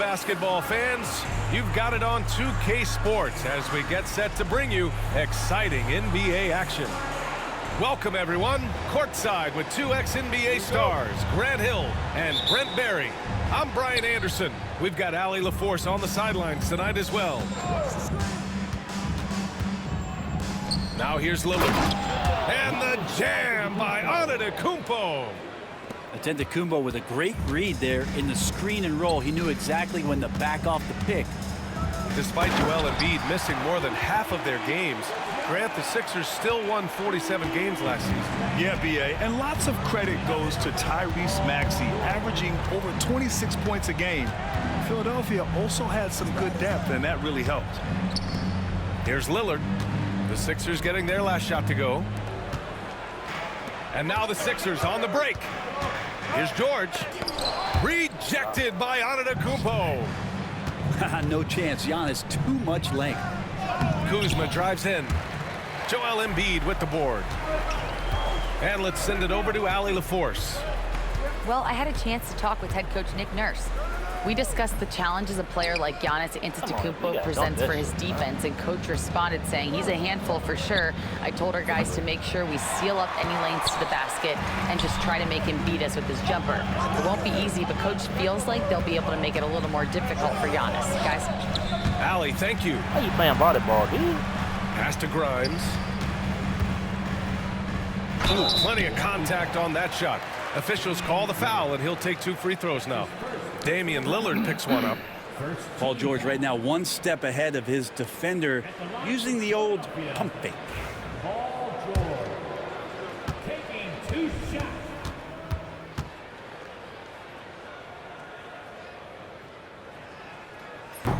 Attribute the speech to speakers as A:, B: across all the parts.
A: basketball fans. You've got it on 2K Sports as we get set to bring you exciting NBA action. Welcome, everyone. Courtside with two ex-NBA stars, Grant Hill and Brent Barry. I'm Brian Anderson. We've got Allie LaForce on the sidelines tonight as well. Now here's Lillard. And the jam by Antetokounmpo.
B: Antetokounmpo with a great read there in the screen and roll. He knew exactly when to back off the pick.
A: Despite Joel Embiid missing more than half of their games, Grant, the Sixers still won 47 games last season.
C: Yeah, B.A., and lots of credit goes to Tyrese Maxey, averaging over 26 points a game. Philadelphia also had some good depth, and that really helped.
A: Here's Lillard. The Sixers getting their last shot to go. And now the Sixers on the break. Here's George. Rejected by Antetokounmpo.
B: No chance. Giannis, too much length.
A: Kuzma drives in. Joel Embiid with the board. And let's send it over to Allie LaForce.
D: Well, I had a chance to talk with head coach Nick Nurse. We discussed the challenges a player like Giannis Antetokounmpo presents for his defense, and coach responded saying he's a handful for sure. I told our guys to make sure we seal up any lanes to the basket and just try to make him beat us with his jumper. It won't be easy, but coach feels like they'll be able to make it a little more difficult for Giannis. Guys.
A: Allie, thank you.
E: How you playing volleyball, dude?
A: Pass to Grimes. Ooh, plenty of contact on that shot. Officials call the foul, and he'll take 2 free throws now. Damian Lillard picks one up.
B: Paul George right now 1 step ahead of his defender, using the old pump fake.
F: Paul George taking 2 shots.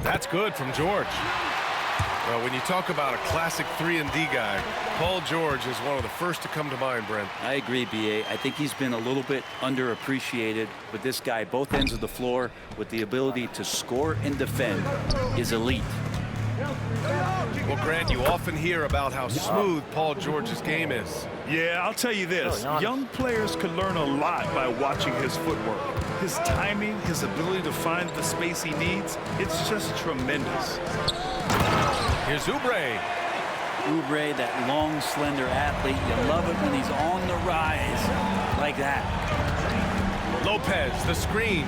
A: That's good from George. Well, when you talk about a classic 3-and-D guy, Paul George is one of the first to come to mind, Brent.
B: I agree, B.A. I think he's been a little bit underappreciated, but this guy, both ends of the floor, with the ability to score and defend, is elite.
A: Well, Grant, you often hear about how smooth Paul George's game is.
C: Yeah, I'll tell you this. Young players can learn a lot by watching his footwork. His timing, his ability to find the space he needs, it's just tremendous.
A: Here's Oubre.
B: Oubre, that long, slender athlete. You love it when he's on the rise like that.
A: Lopez, the screen.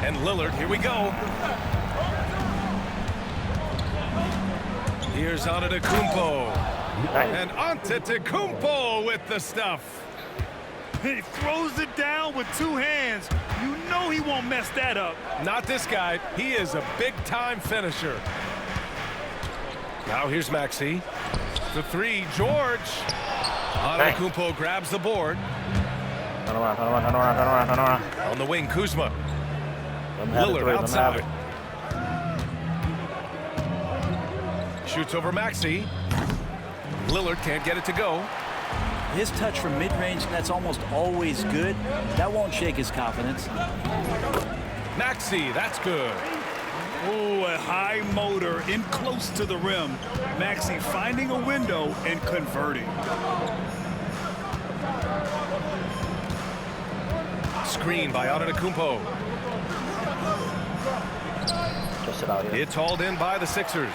A: And Lillard, here we go. Here's Antetokounmpo. And Antetokounmpo with the stuff.
C: He throws it down with 2 hands. You know he won't mess that up.
A: Not this guy. He is a big-time finisher. Now here's Maxey. The 3, George. Antetokounmpo grabs the board.
E: Turn around.
A: On the wing, Kuzma. Lillard outside. Shoots over Maxey. Lillard can't get it to go.
B: His touch from mid-range, that's almost always good. That won't shake his confidence.
A: Maxey, that's good.
C: Oh, a high motor in close to the rim. Maxey finding a window and converting.
A: Screen by Antetokounmpo.
E: Just it out here.
A: It's hauled in by the Sixers.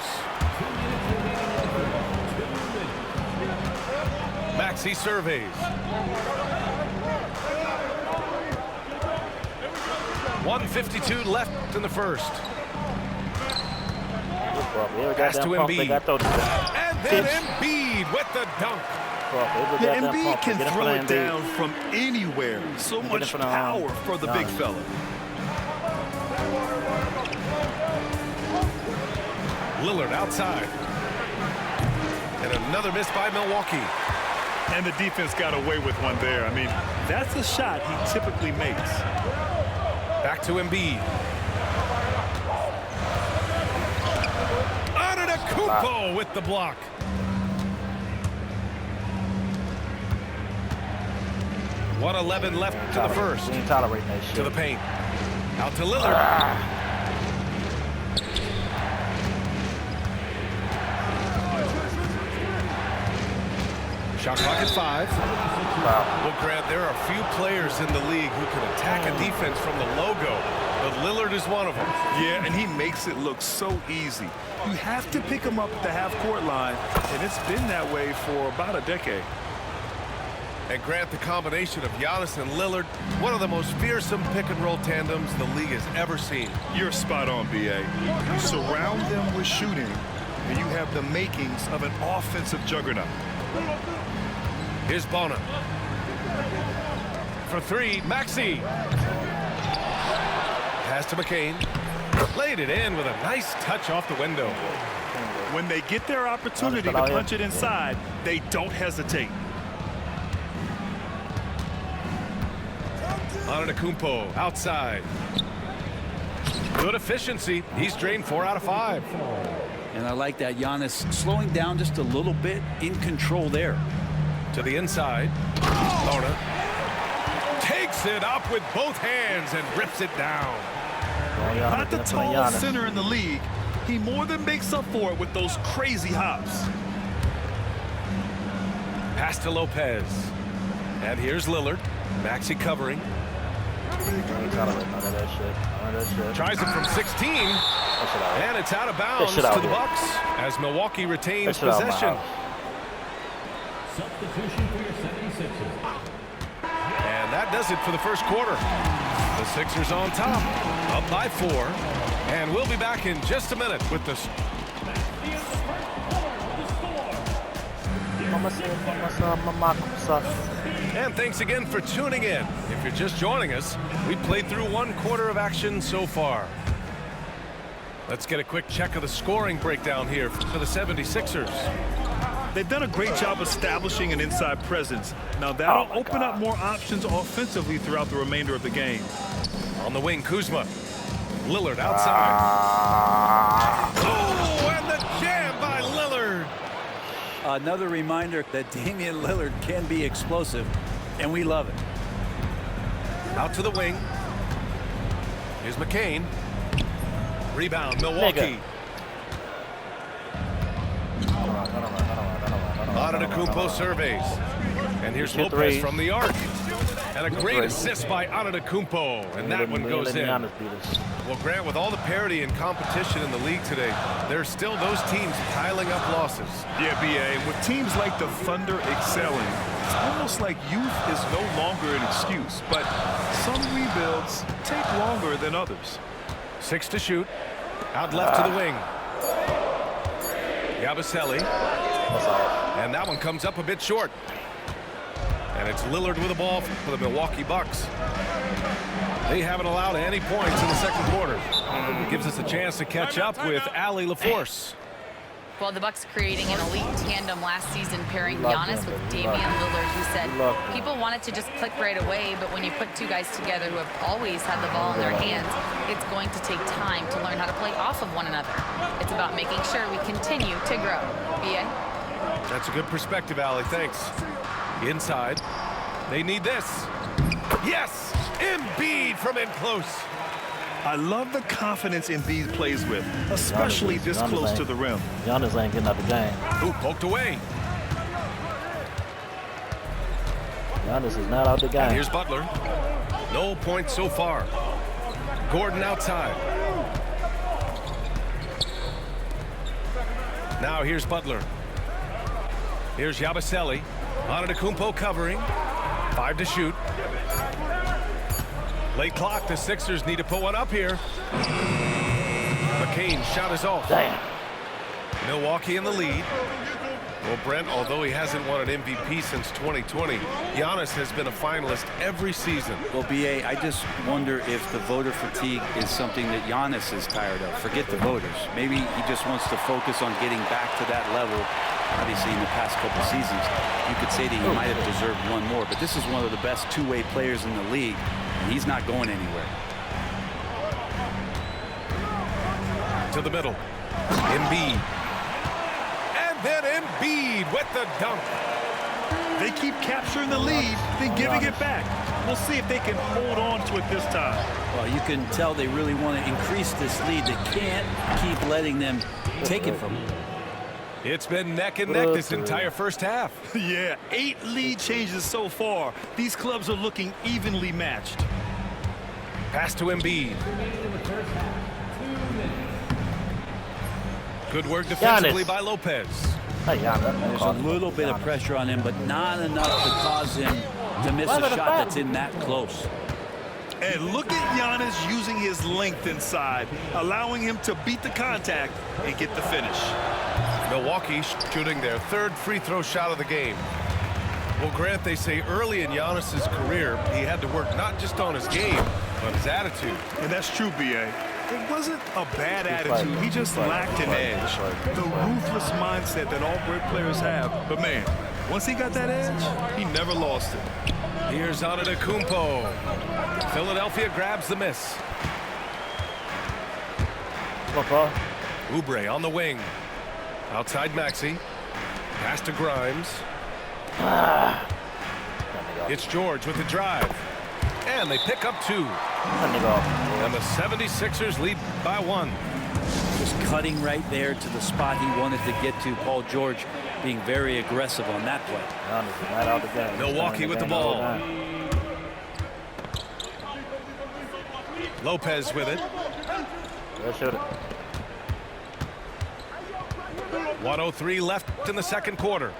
A: Maxey surveys. 1:52 left in the first. Pass to Embiid. And then Embiid with the dunk.
C: Yeah, Embiid can throw it down from anywhere. So much power for the big fella.
A: Lillard outside. And another miss by Milwaukee.
C: And the defense got away with one there. I mean, that's a shot he typically makes.
A: Back to Embiid. Antetokounmpo with the block. .111 left to the first.
E: We ain't tolerating that shit.
A: To the paint. Out to Lillard. Shot clock at 5. Well, Grant, there are few players in the league who can attack a defense from the logo, but Lillard is one of them.
C: Yeah, and he makes it look so easy. You have to pick him up at the half-court line, and it's been that way for about a decade.
A: And Grant, the combination of Giannis and Lillard, one of the most fearsome pick-and-roll tandems the league has ever seen.
C: You're spot on, B.A. You surround them with shooting, and you have the makings of an offensive juggernaut.
A: Here's Bona. For three, Maxey. Pass to McCain. Laid it in with a nice touch off the window.
C: When they get their opportunity to punch it inside, they don't hesitate.
A: Antetokounmpo outside. Good efficiency. He's drained 4 out of 5.
B: And I like that Giannis slowing down just a little bit, in control there.
A: To the inside. Bona takes it up with both hands and rips it down.
C: Not the tallest center in the league. He more than makes up for it with those crazy hops.
A: Pass to Lopez. And here's Lillard. Maxey covering. Tries it from 16. And it's out of bounds to the Bucks as Milwaukee retains possession.
F: Substitution for your 76ers.
A: And that does it for the first quarter. The Sixers on top, up by 4. And we'll be back in just a minute with the... And thanks again for tuning in. If you're just joining us, we've played through 1 quarter of action so far. Let's get a quick check of the scoring breakdown here for the 76ers.
C: They've done a great job establishing an inside presence. Now that'll open up more options offensively throughout the remainder of the game.
A: On the wing, Kuzma. Lillard outside. Oh, and the jam by Lillard.
B: Another reminder that Damian Lillard can be explosive, and we love it.
A: Out to the wing. Here's McCain. Rebound, Milwaukee. Antetokounmpo surveys. And here's Lopez from the arc. And a great assist by Antetokounmpo. And that one goes in. Well, Grant, with all the parity and competition in the league today, there's still those teams piling up losses.
C: Yeah, B.A. With teams like the Thunder excelling, it's almost like youth is no longer an excuse. But some rebuilds take longer than others.
A: 6 to shoot. Out left to the wing. Yabusele. And that one comes up a bit short. And it's Lillard with the ball for the Milwaukee Bucks. They haven't allowed any points in the second quarter. It gives us a chance to catch up with Allie LaForce.
D: Well, the Bucks creating an elite tandem last season, pairing Giannis with Damian Lillard, who said people want it to just click right away, but when you put 2 guys together who have always had the ball in their hands, it's going to take time to learn how to play off of one another. It's about making sure we continue to grow. B.A.?
A: That's a good perspective, Allie. Thanks. Inside. They need this. Yes! Embiid from in close.
C: I love the confidence Embiid plays with, especially this close to the rim.
E: Giannis ain't getting out the game.
A: Ooh, poked away.
E: Giannis is not out the game.
A: And here's Butler. No points so far. Gordon outside. Now here's Butler. Here's Yabusele. Antetokounmpo covering. 5 to shoot. Late clock. The Sixers need to put one up here. McCain shot is off.
E: Damn.
A: Milwaukee in the lead. Well, Brent, although he hasn't won an MVP since 2020, Giannis has been a finalist every season.
B: Well, B.A., I just wonder if the voter fatigue is something that Giannis is tired of. Forget the voters. Maybe he just wants to focus on getting back to that level. Obviously, in the past couple seasons, you could say that he might have deserved one more, but this is one of the best two-way players in the league, and he's not going anywhere.
A: To the middle. Embiid. And then Embiid with the dunk.
C: They keep capturing the lead, then giving it back. We'll see if they can hold on to it this time.
B: Well, you can tell they really want to increase this lead. They can't keep letting them take it from them.
A: It's been neck and neck this entire first half.
C: Yeah, 8 lead changes so far. These clubs are looking evenly matched.
A: Pass to Embiid. Good work defensively by Lopez.
E: Hey,
B: There's a little bit of pressure on him, but not enough to cause him to miss a shot that's in that close.
C: And look at Giannis using his length inside, allowing him to beat the contact and get the finish.
A: Milwaukee shooting their 3rd free throw shot of the game. Well, Grant, they say early in Giannis's career, he had to work not just on his game, but his attitude.
C: And that's true, B.A. It wasn't a bad attitude. He just lacked an edge. The ruthless mindset that all great players have. But, man, once he got that edge, he never lost it.
A: Here's Antetokounmpo. Philadelphia grabs the miss. Oubre on the wing. Outside Maxey. Pass to Grimes. It's George with the drive. And they pick up 2. And the 76ers lead by 1.
B: Just cutting right there to the spot he wanted to get to. Paul George being very aggressive on that play.
A: Milwaukee with the ball. Lopez with it. 1:03 left in the second quarter.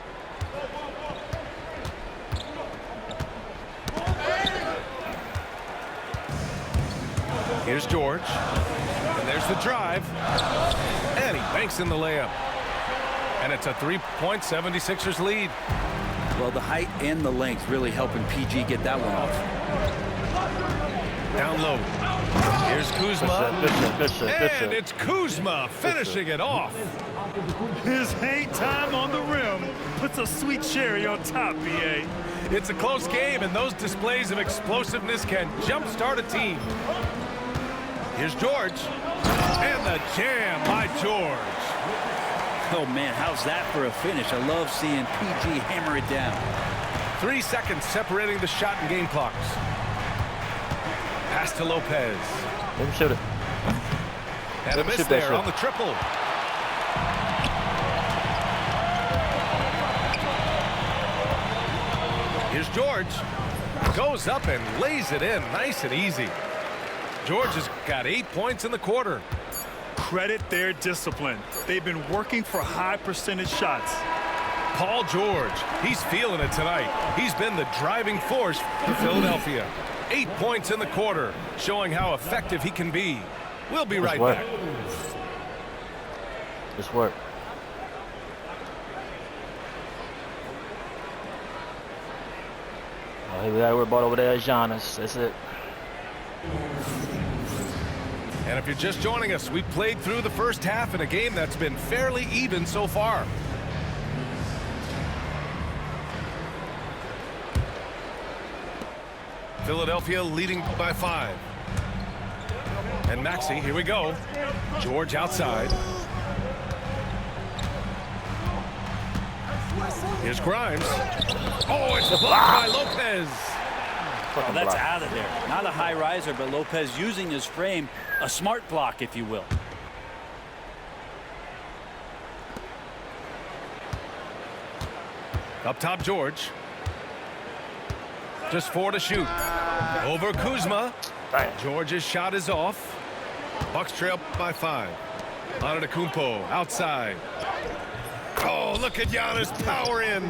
A: Here's George. And there's the drive. And he banks in the layup. And it's a 3-point 76ers lead.
B: Well, the height and the length really helping PG get that one off.
A: Down low. Here's Kuzma. And it's Kuzma finishing it off.
C: His hang time on the rim puts a sweet cherry on top, B.A.
A: It's a close game, and those displays of explosiveness can jumpstart a team. Here's George. And the jam by George.
B: Oh, man, how's that for a finish? I love seeing PG hammer it down.
A: 3 seconds separating the shot and game clocks. Pass to Lopez.
E: Let him shoot it.
A: And a miss there on the triple. Here's George. Goes up and lays it in nice and easy. George has got 8 points in the quarter.
C: Credit their discipline. They've been working for high percentage shots.
A: Paul George, he's feeling it tonight. He's been the driving force for Philadelphia. 8 points in the quarter, showing how effective he can be. We'll be right back.
E: Just work. Well, we got to worry about over there is Giannis. That's it.
A: And if you're just joining us, we played through the first half in a game that's been fairly even so far. Philadelphia leading by 5. And Maxey, here we go. George outside. Here's Grimes. Oh, it's blocked by Lopez.
B: Oh, that's out of there. Not a high riser, but Lopez using his frame. A smart block, if you will.
A: Up top, George. Just 4 to shoot. Over Kuzma. George's shot is off. Bucks trail by 5. Antetokounmpo outside. Oh, look at Giannis power in.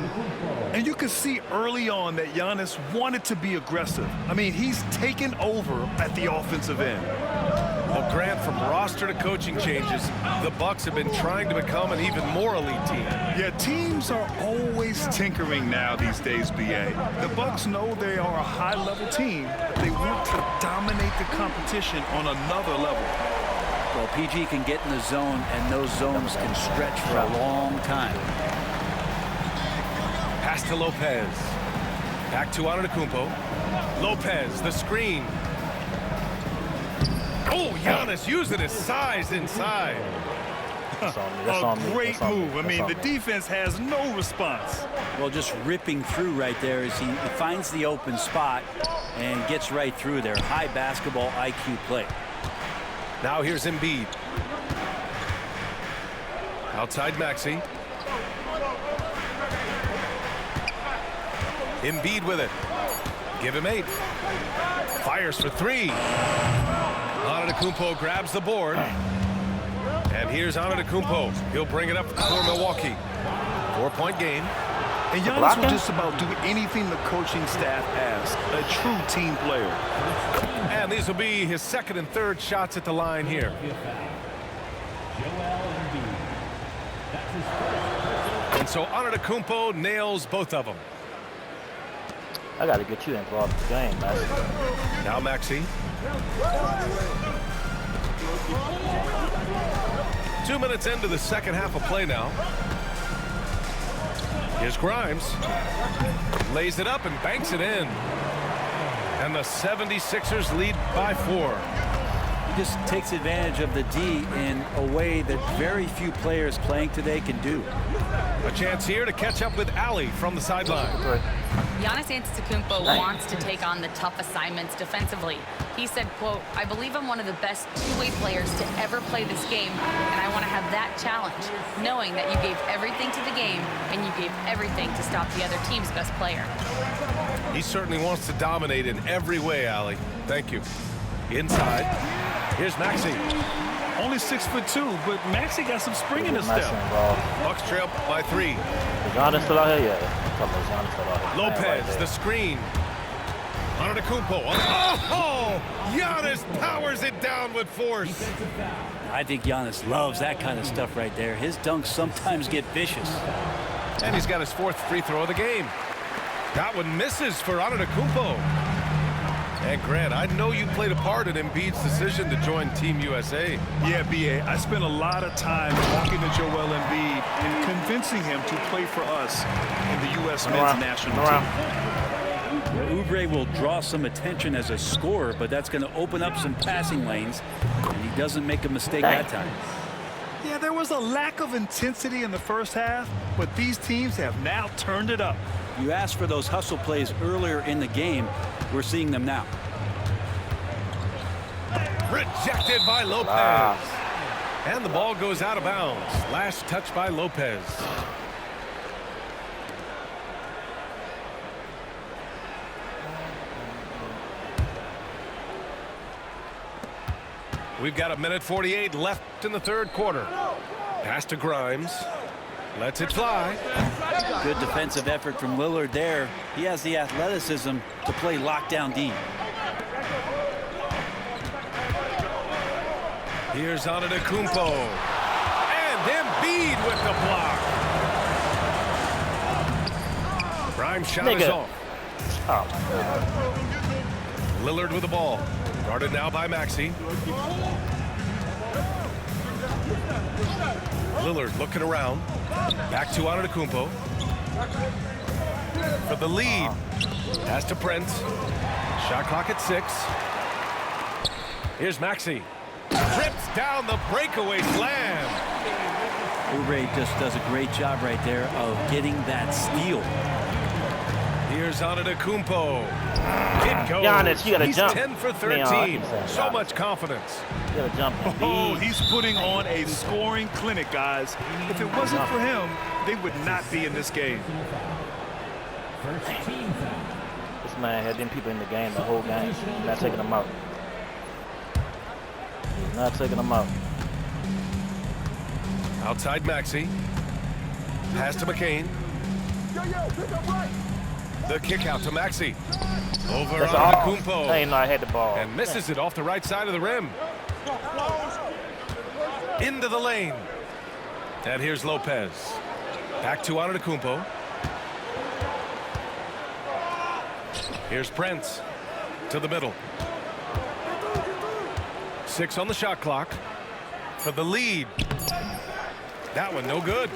C: And you could see early on that Giannis wanted to be aggressive. I mean, he's taken over at the offensive end.
A: Well, Grant, from roster to coaching changes, the Bucks have been trying to become an even more elite team.
C: Yeah, teams are always tinkering now these days, B.A. The Bucks know they are a high-level team, but they want to dominate the competition on another level.
B: Well, PG can get in the zone, and those zones can stretch for a long time.
A: Pass to Lopez. Back to Antetokounmpo. Lopez, the screen. Oh, Giannis using his size inside.
C: A great move. I mean, the defense has no response.
B: Well, just ripping through right there as he finds the open spot and gets right through there. High basketball IQ play.
A: Now here's Embiid. Outside Maxey. Embiid with it. Give him 8. Fires for 3. Antetokounmpo grabs the board. And here's Antetokounmpo. He'll bring it up for Milwaukee. 4-point game.
C: And Giannis will just about do anything the coaching staff asks. A true team player.
A: And these will be his second and third shots at the line here. And so Antetokounmpo nails both of them.
E: I got to get you involved in the game, man.
A: Now Maxey. 2 minutes into the second half of play now. Here's Grimes. Lays it up and banks it in. And the 76ers lead by 4.
B: He just takes advantage of the D in a way that very few players playing today can do.
A: A chance here to catch up with Ali from the sideline.
D: Giannis Antetokounmpo wants to take on the tough assignments defensively. He said, quote, "I believe I'm one of the best two-way players to ever play this game, and I want to have that challenge, knowing that you gave everything to the game and you gave everything to stop the other team's best player."
A: He certainly wants to dominate in every way, Ali. Thank you. Inside. Here's Maxey.
C: Only 6'2", but Maxey got some spring in his step.
A: Bucks trail by 3.
E: Is Giannis still out here? Yeah. Giannis still out here.
A: Lopez,
E: Right
A: the screen. Antetokounmpo. Oh! Giannis powers it down with force.
B: I think Giannis loves that kind of stuff right there. His dunks sometimes get vicious.
A: And he's got his 4th free throw of the game. That one misses for Antetokounmpo. And Grant, I know you played a part in Embiid's decision to join Team USA.
C: Yeah, B.A. I spent a lot of time talking to Joel Embiid and convincing him to play for us in the U.S. men's national team.
B: Oubre will draw some attention as a scorer, but that's going to open up some passing lanes, and he doesn't make a mistake that time.
C: Yeah, there was a lack of intensity in the first half, but these teams have now turned it up.
B: You asked for those hustle plays earlier in the game. We're seeing them now.
A: Rejected by Lopez. And the ball goes out of bounds. Last touch by Lopez. We've got 1:48 left in the third quarter. Pass to Grimes. Lets it fly.
B: Good defensive effort from Lillard there. He has the athleticism to play lockdown D.
A: Here's Antetokounmpo. And Embiid with the block. Grimes shot is off.
E: Oh, my God.
A: Lillard with the ball. Guarded now by Maxey. Lillard looking around. Back to Antetokounmpo. For the lead. Pass to Prince. Shot clock at 6. Here's Maxey. Trips down the breakaway slam.
B: Oubre just does a great job right there of getting that steal.
A: Here's Antetokounmpo. It goes.
E: Giannis, you gotta
A: He's
E: jump.
A: 10 for 13. So much confidence.
E: You gotta jump.
C: Oh, he's putting on a scoring clinic, guys. If it wasn't for him, they would not be in this game.
E: This man had them people in the game the whole game. He's not taking them out. He's not taking them out.
A: Outside Maxey. Pass to McCain. The kick out to Maxey. Over
E: That's
A: on
E: all.
A: Antetokounmpo.
E: I ain't know I had the ball.
A: And misses it off the right side of the rim. Into the lane. And here's Lopez. Back to Antetokounmpo. Here's Prince. To the middle. 6 on the shot clock. For the lead. That one no good.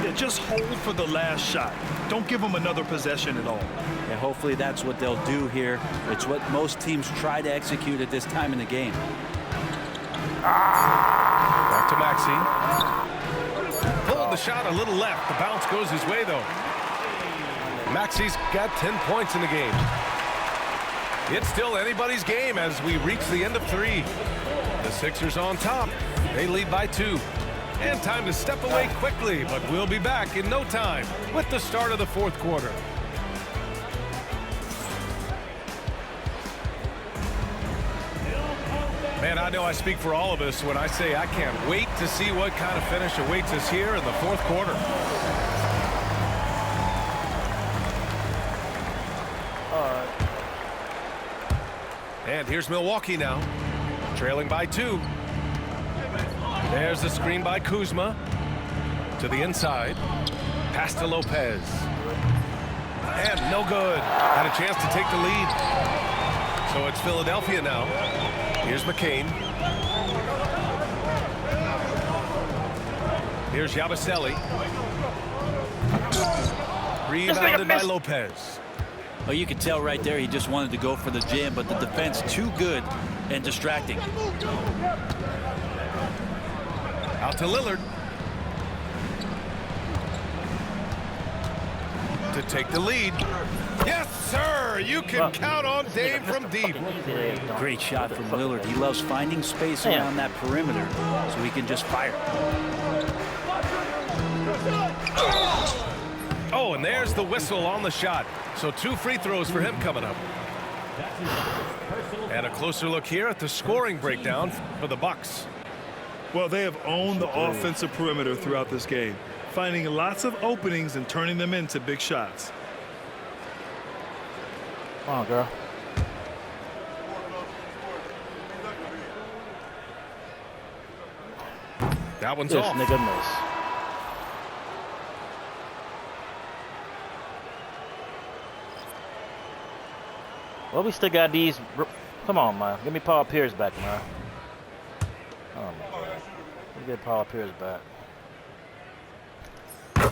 C: Yeah, just hold for the last shot. Don't give them another possession at all.
B: And hopefully that's what they'll do here. It's what most teams try to execute at this time in the game.
A: Back to Maxey. Pulled the shot a little left. The bounce goes his way, though. Maxey's got 10 points in the game. It's still anybody's game as we reach the end of 3. The Sixers on top. They lead by 2. And time to step away quickly, but we'll be back in no time with the start of the fourth quarter. Man, I know I speak for all of us when I say I can't wait to see what kind of finish awaits us here in the fourth quarter. And here's Milwaukee now, trailing by 2. There's the screen by Kuzma to the inside. Pass to Lopez. And no good. Had a chance to take the lead. So it's Philadelphia now. Here's McCain. Here's Yabusele. Rebounded by Lopez.
B: Well, you could tell right there he just wanted to go for the jam, but the defense too good and distracting.
A: Out to Lillard. To take the lead. Yes, sir! You can count on Dave from deep.
B: Great shot from Lillard. He loves finding space around that perimeter so he can just fire.
A: Oh, and there's the whistle on the shot. So 2 free throws for him coming up. And a closer look here at the scoring breakdown for the Bucks.
C: Well, they have owned the offensive perimeter throughout this game, finding lots of openings and turning them into big shots.
E: Come on, girl.
A: That one's
E: This
A: off.
E: nigga miss. Well, we still got these. Come on, man. Give me Paul Pierce back, man. Oh, my God. Let me get Paul Pierce back.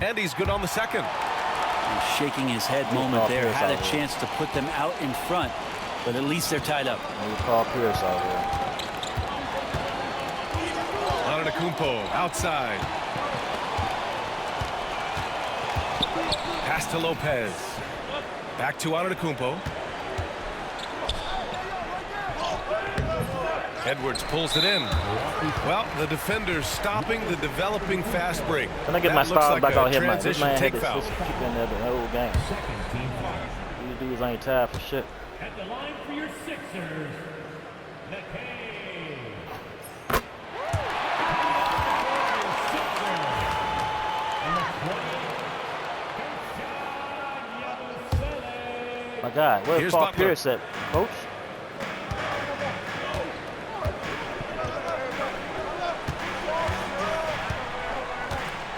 A: And he's good on the second.
B: He's shaking his head moment there. Had a chance to put them out in front, but at least they're tied up.
E: Maybe Paul Pierce out here.
A: Antetokounmpo outside. Pass to Lopez. Back to Antetokounmpo. Edwards pulls it in. Well, the defender's stopping the developing fast break.
E: Can I get my style back out here, man? This man had
A: take
E: this
A: foul.
E: keep in there the whole game. These dudes ain't tired for shit.
F: At the line for your Sixers, McCain.
E: My God, where's
A: Here's
E: Paul
A: Butler.
E: Pierce at, coach?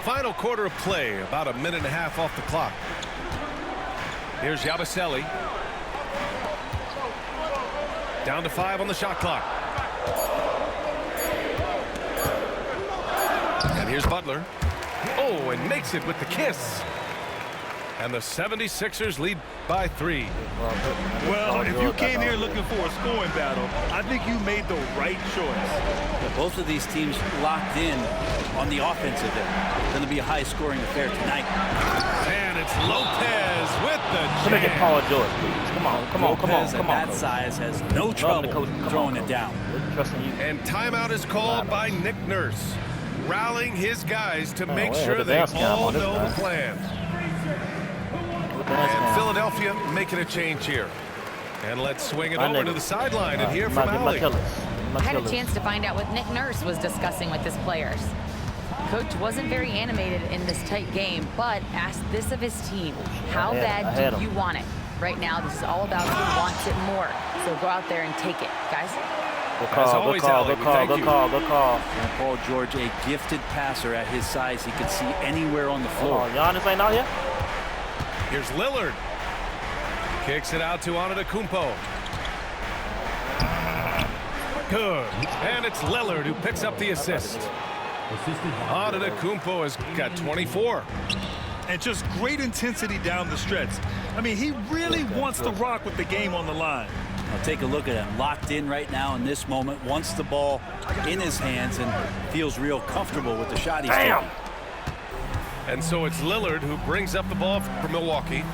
A: Final quarter of play, about a minute and a half off the clock. Here's Yabusele. Down to 5 on the shot clock. And here's Butler. Oh, and makes it with the kiss. And the 76ers lead by 3.
C: Well, if you came here looking for a scoring battle, I think you made the right choice.
B: Both of these teams locked in on the offensive end. Going to be a high-scoring affair tonight.
A: And it's Lopez with the
E: Let me get
A: jam.
E: Paul George, please. Come on, come on, come on,
B: Lopez
E: come
B: at
E: on.
B: that
E: Coach.
B: size has no trouble throwing it down.
E: Trusting you.
A: And timeout is called by Nick Nurse, rallying his guys to make
E: we had
A: sure
E: the
A: they
E: dance cam
A: all
E: on this
A: know
E: guy.
A: the plan.
E: Dance
A: And
E: cam.
A: Philadelphia making a change here. And let's swing it
E: My
A: over
E: nigga.
A: to the sideline and hear
E: Get
A: from
E: my
A: Allie.
E: killers. My
D: I had a
E: killers.
D: chance to find out what Nick Nurse was discussing with his players. Coach wasn't very animated in this tight game, but asked this of his team. How
E: I had
D: bad do
E: him.
D: you want it? Right now, this is all about who wants it more. So go out there and take it, guys.
E: Good call,
A: always,
E: good call,
A: Allie,
E: good
A: we
E: call,
A: thank
E: good
A: you.
E: call, good call.
B: And Paul George, a gifted passer at his size. He could see anywhere on the floor.
E: Oh, Giannis ain't out here?
A: Here's Lillard. Kicks it out to Antetokounmpo. Good. And it's Lillard who picks up the assist. Antetokounmpo has got 24.
C: And just great intensity down the stretch. I mean, he really wants to rock with the game on the line.
B: Now take a look at him. Locked in right now in this moment. Wants the ball in his hands and feels real comfortable with the shot he's taking.
A: And so it's Lillard who brings up the ball for Milwaukee.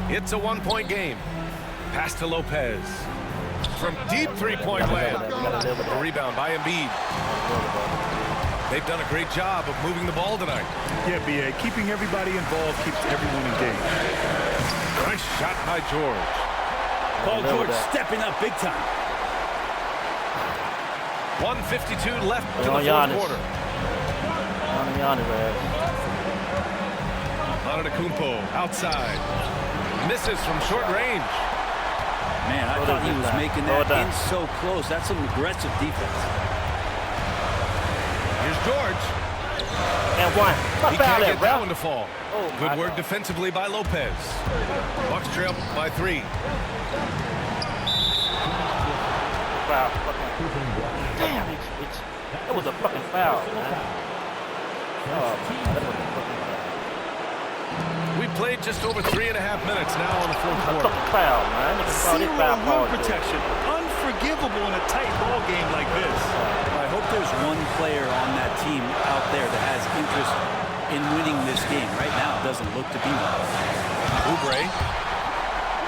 A: It's a 1-point game. Pass to Lopez. From deep three-point land. A rebound by Embiid. They've done a great job of moving the ball tonight.
C: Yeah, B.A. Keeping everybody involved keeps everyone engaged.
A: Nice shot by George.
B: Paul George stepping up big time.
A: 1:52 left to the fourth
E: Giannis.
A: quarter. Antetokounmpo outside. Misses from short range.
B: Man, I thought he was making that in so close. That's some aggressive defense.
A: Here's George.
E: And one.
A: He can't get that one to
E: bro.
A: fall.
E: Oh,
A: Good work
E: God.
A: defensively by Lopez. Bucks trail by 3.
E: Foul. Damn, that was a fucking foul, man. Oh, man, that was a fucking foul.
A: We played just over 3.5 minutes now on the fourth
E: A
A: quarter.
E: fucking foul, man. Nigga fouled his foul
C: Zero
E: ball,
C: rim protection. Unforgivable in a tight ball game like this.
B: I hope there's one player on that team out there that has interest in winning this game. Right now, it doesn't look to be one.
A: Oubre.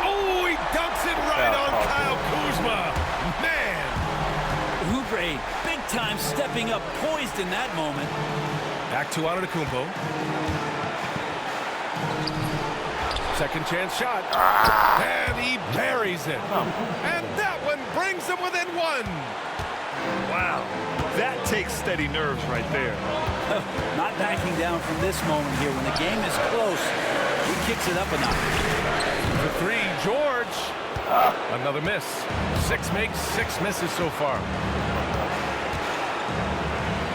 A: Oh, he dunks it right on Kyle Kuzma. Man.
B: Oubre, big time stepping up, poised in that moment.
A: Back to Antetokounmpo. Second chance shot. And he buries it. And that one brings him within 1.
C: Wow. That takes steady nerves right there.
B: Not backing down from this moment here. When the game is close, he kicks it up a notch.
A: The 3, George. Another miss. 6 makes, 6 misses so far.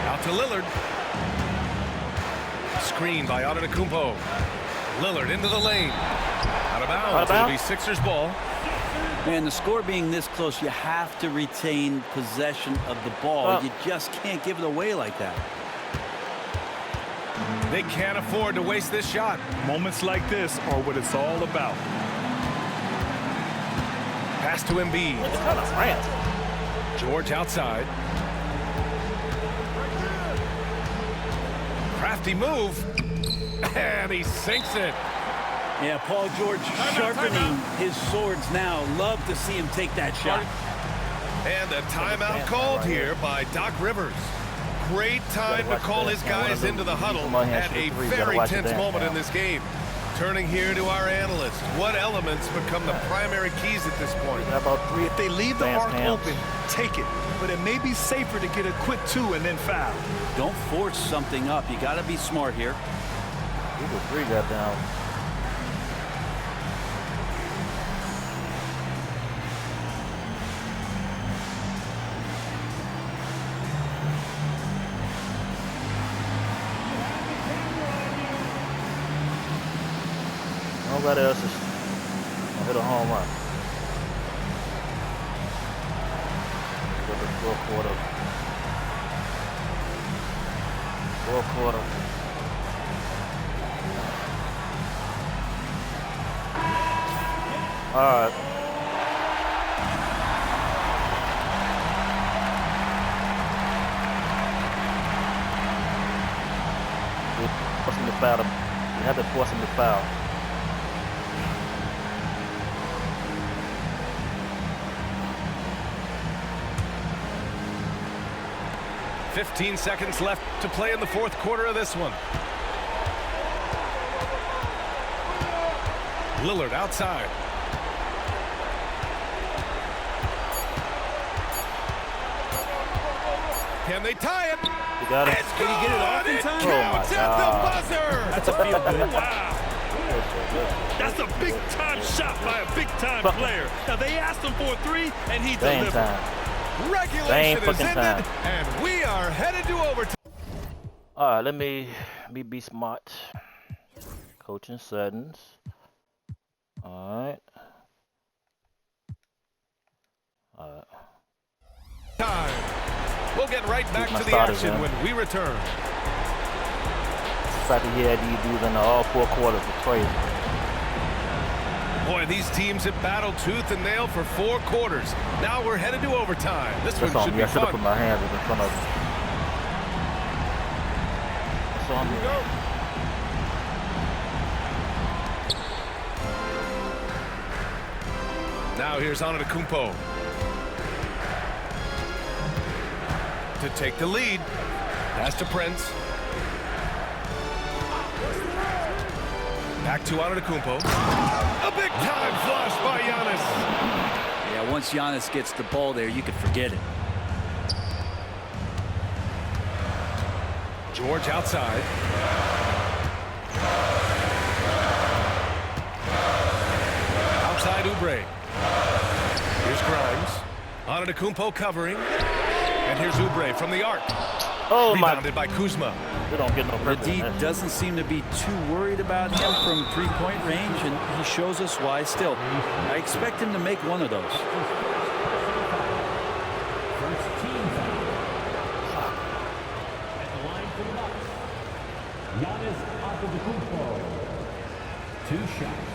A: Out to Lillard. Screen by Antetokounmpo. Lillard into the lane. Out of bounds. It'll be Sixers ball.
B: Man, the score being this close, you have to retain possession of the ball. You just can't give it away like that.
A: They can't afford to waste this shot.
C: Moments like this are what it's all about.
A: Pass to Embiid.
E: What kind of rant?
A: George outside. Crafty move. And he sinks it.
B: Yeah, Paul George sharpening his swords now. Love to see him take that shot.
A: And a timeout called here by Doc Rivers. Great time to call his guys into the huddle at a very tense moment in this game. Turning here to our analyst. What elements become the primary keys at this point?
E: About 3.
C: If they leave the arc open, take it. But it may be safer to get a quick 2 and then foul.
B: Don't force something up. You got to be smart here.
E: He was 3 got down. Nobody else is gonna hit a home run. Go to the fourth quarter. Fourth quarter. All right. We're forcing the foul. We have to force him to foul.
A: "15 seconds left to play in the fourth quarter of this one. Lillard outside. Can they tie it?
E: You got it.
A: It's good.
B: Did he get it off in time?
A: Counts at the buzzer.
B: That's a feel good.
C: Wow. That's a big-time shot by a big-time player. Now, they asked him for a 3, and he
E: Same
C: delivered.
E: time.
A: Regulation is
E: fucking
A: ended,
E: time.
A: and we are headed to overtime.
E: All right, let me be smart. Coaching settings. All right.
A: Time. We'll get right back
E: my
A: to the
E: starters
A: action
E: in.
A: when we return.
E: The fact that he had these dudes in all 4 quarters was crazy.
A: Boy, these teams have battled tooth and nail for 4 quarters. Now we're headed to overtime. This
E: That's
A: one
E: on
A: should
E: me.
A: be
E: I should have
A: fun.
E: put my hands in front of him. That's on me.
A: Now here's Antetokounmpo to take the lead. Pass to Prince. Back to Antetokounmpo. A big-time flush by Giannis.
B: Yeah, once Giannis gets the ball there, you can forget it.
A: George outside. Outside Oubre. Here's Grimes. Antetokounmpo covering. And here's Oubre from the arc.
E: Oh,
A: Rebounded by Kuzma.
E: We don't get no purpose.
B: The D doesn't seem to be too worried about him from three-point range, and he shows us why still. I expect him to make one of those.
F: First team foul. At the line for the Bucks, Giannis Antetokounmpo. 2 shots.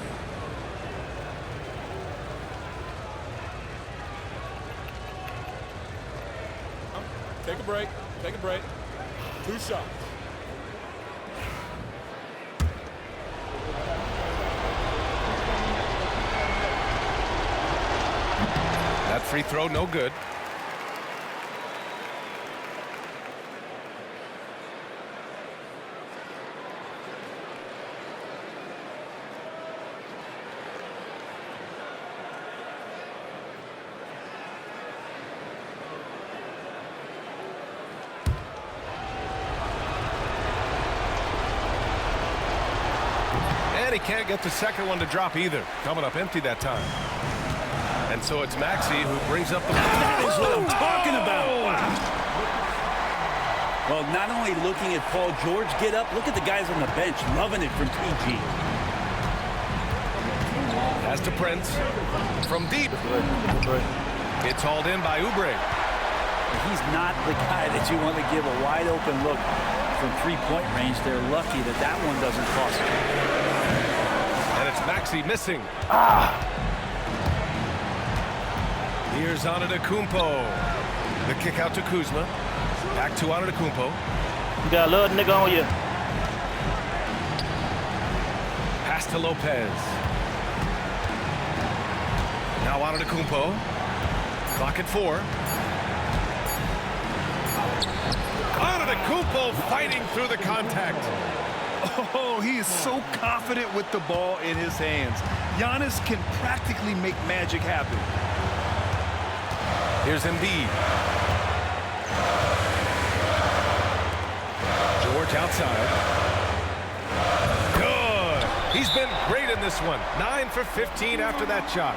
G: Take a break. Take a break. 2 shots.
A: That free throw, no good. And he can't get the second one to drop either. Coming up empty that time. And so it's Maxey who brings up the ball.
B: That is what I'm talking about. Well, not only looking at Paul George get up, look at the guys on the bench loving it from PG.
A: Pass to Prince. From deep. It's hauled in by Oubre.
B: He's not the guy that you want to give a wide open look from three-point range. They're lucky that that one doesn't cost them.
A: And it's Maxey missing. Here's Antetokounmpo. The kick out to Kuzma. Back to Antetokounmpo.
E: You got a little nigga on you.
A: Pass to Lopez. Now Antetokounmpo. Clock at 4. Antetokounmpo fighting through the contact.
C: Oh, he is so confident with the ball in his hands. Giannis can practically make magic happen.
A: Here's Embiid. George outside. Good. He's been great in this one. 9 for 15 after that shot.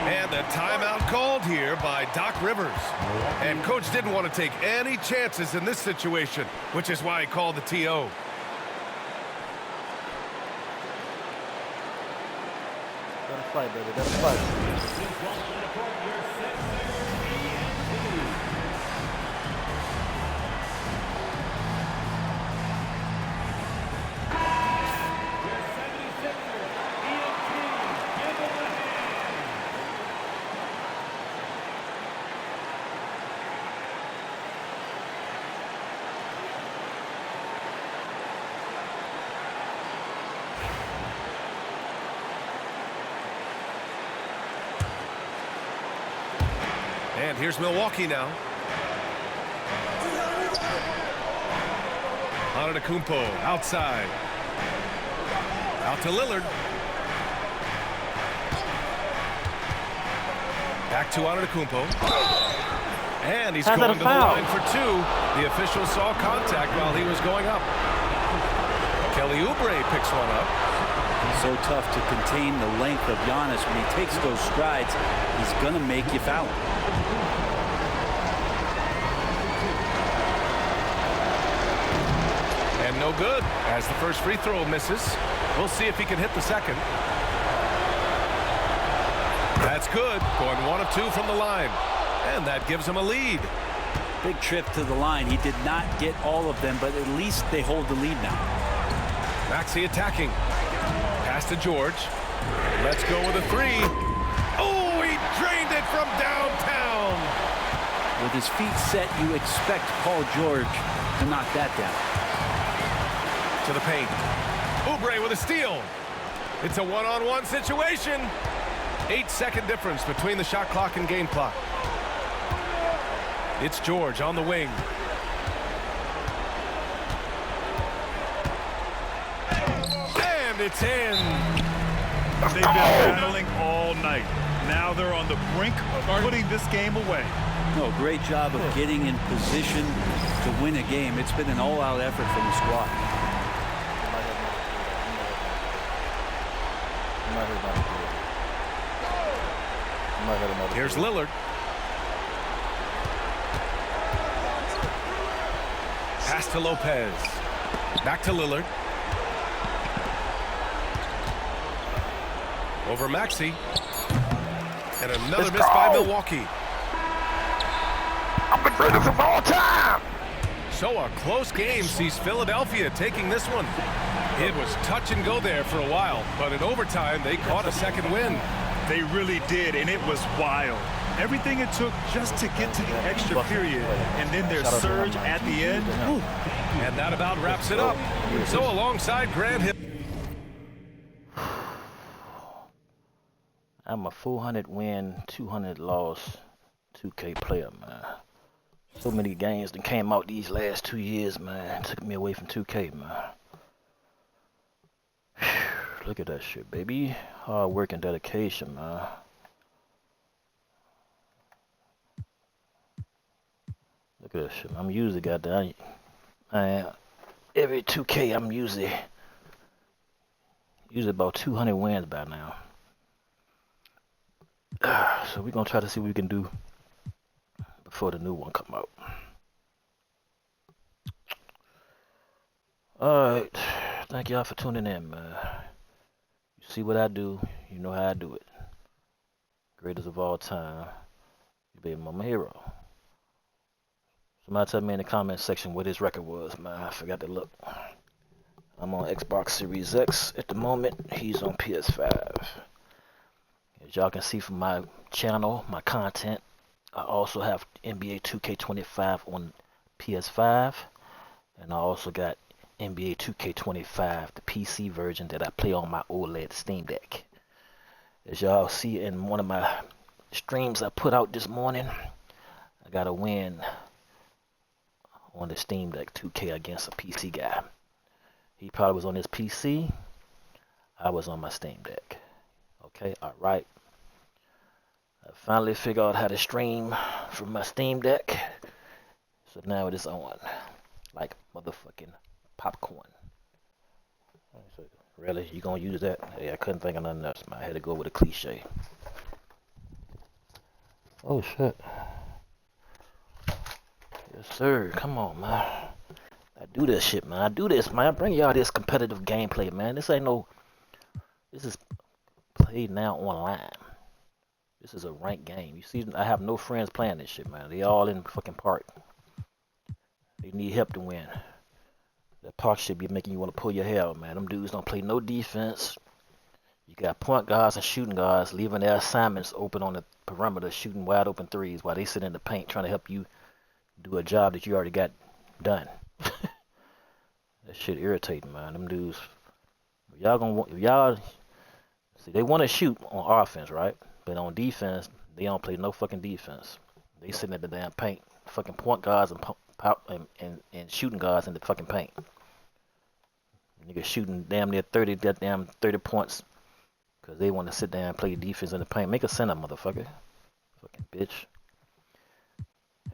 A: And a timeout called here by Doc Rivers. And coach didn't want to take any chances in this situation, which is why he called the TO.
E: Let him fight, baby. Let him fight.
A: And here's Milwaukee now. Antetokounmpo outside. Out to Lillard. Back to Antetokounmpo. And he's going to the line for 2. The official saw contact while he was going up. Kelly Oubre picks one up.
B: So tough to contain the length of Giannis. When he takes those strides, he's going to make you foul.
A: And no good as the first free throw misses. We'll see if he can hit the second. That's good. Going 1 of 2 from the line. And that gives him a lead.
B: Big trip to the line. He did not get all of them, but at least they hold the lead now.
A: Maxey attacking. Pass to George. Let's go with a 3. Oh, he drained it from downtown.
B: With his feet set, you expect Paul George to knock that down.
A: To the paint. Oubre with a steal. It's a one-on-one situation. 8-second difference between the shot clock and game clock. It's George on the wing. And it's in.
C: They've been battling all night. Now they're on the brink of putting this game away.
B: No, great job of getting in position to win a game. It's been an all-out effort from the squad.
A: Here's Lillard. Pass to Lopez. Back to Lillard. Over Maxey. And another miss by Milwaukee.
E: I'm the greatest of all time.
A: So a close game sees Philadelphia taking this one. It was touch and go there for a while, but in overtime they caught a second win.
C: They really did, and it was wild. Everything it took just to get to the extra period, and then their surge at the end. Whew.
A: And that about wraps it up. So alongside Grant Hill.
E: I'm a 400 win, 200 loss 2K player, man. So many games that came out these last 2 years, man. Took me away from 2K, man. Look at that shit, baby. Hard work and dedication, man. Look at that shit. I'm usually every 2K I'm usually about 200 wins by now. So we're gonna try to see what we can do before the new one come out. Alright, thank y'all for tuning in, man. You see what I do, you know how I do it. Greatest of all time, Babymamahero. Somebody tell me in the comment section what his record was, man. I forgot to look. I'm on Xbox Series X at the moment. He's on PS5. As y'all can see from my channel, my content, I also have NBA 2K25 on PS5, and I also got NBA 2K25, the PC version that I play on my OLED Steam Deck. As y'all see in one of my streams I put out this morning, I got a win on the Steam Deck 2K against a PC guy. He probably was on his PC, I was on my Steam Deck. Okay, alright. I finally figured out how to stream from my Steam Deck. So now it is on. Like motherfucking popcorn. Really? You gonna use that? Hey, I couldn't think of nothing else, man. I had to go with a cliche. Oh shit. Yes sir, come on, man. I do this shit, man. I do this, man. I bring y'all this competitive gameplay, man. This is played now online. This is a ranked game. You see, I have no friends playing this shit, man. They all in the fucking park. They need help to win. That park should be making you want to pull your hair out, man. Them dudes don't play no defense. You got point guards and shooting guards leaving their assignments open on the perimeter, shooting wide open threes while they sit in the paint trying to help you do a job that you already got done. That shit irritating, man. Them dudes. If y'all see, they want to shoot on offense, right? But on defense, they don't play no fucking defense. They sitting at the damn paint, fucking point guards and shooting guards in the fucking paint. Niggas shooting damn near 30 points because they want to sit down and play defense in the paint. Make a center, motherfucker. Fucking bitch.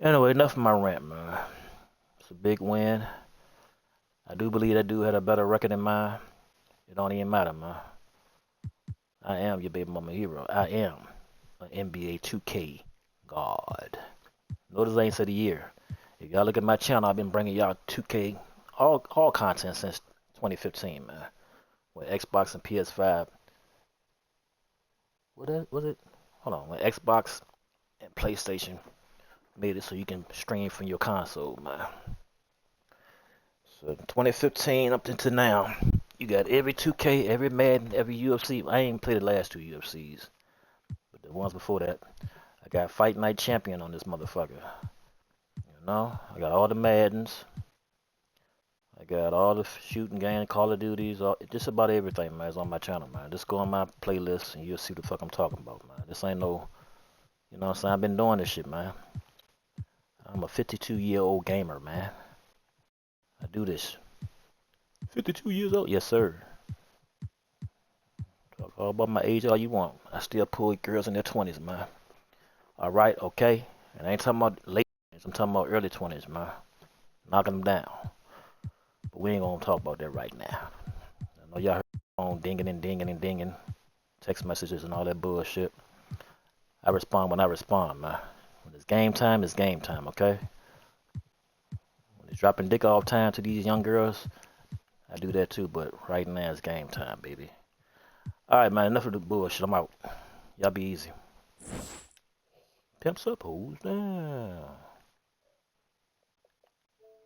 E: Anyway, enough of my rant, man. It's a big win. I do believe that dude had a better record than mine. It don't even matter, man. I am your Babymamahero. I am an NBA 2K god. Notice I ain't said a year. If y'all look at my channel, I've been bringing y'all 2K, all content since 2015, man. With Xbox and PS5. What was it? Hold on. When Xbox and PlayStation made it so you can stream from your console, man. So 2015 up until now, you got every 2K, every Madden, every UFC. I ain't played the last two UFCs, but the ones before that, I got Fight Night Champion on this motherfucker. You know, I got all the Maddens. I got all the shooting game, Call of Duties, just about everything, man, is on my channel, man. Just go on my playlist and you'll see what the fuck I'm talking about, man. This ain't no, you know what I'm saying? I've been doing this shit, man. I'm a 52-year-old gamer, man. I do this. 52 years old? Yes, sir. Talk all about my age all you want. I still pull girls in their 20s, man. All right, okay? And I ain't talking about late 20s. I'm talking about early 20s, man. Knocking them down. But we ain't gonna talk about that right now. I know y'all heard the phone dinging and dinging and dinging. Text messages and all that bullshit. I respond when I respond, man. When it's game time, okay? When it's dropping dick all the time to these young girls, I do that too, but right now it's game time, baby. Alright, man, enough of the bullshit. I'm out. Y'all be easy. Pimps up, hoes down.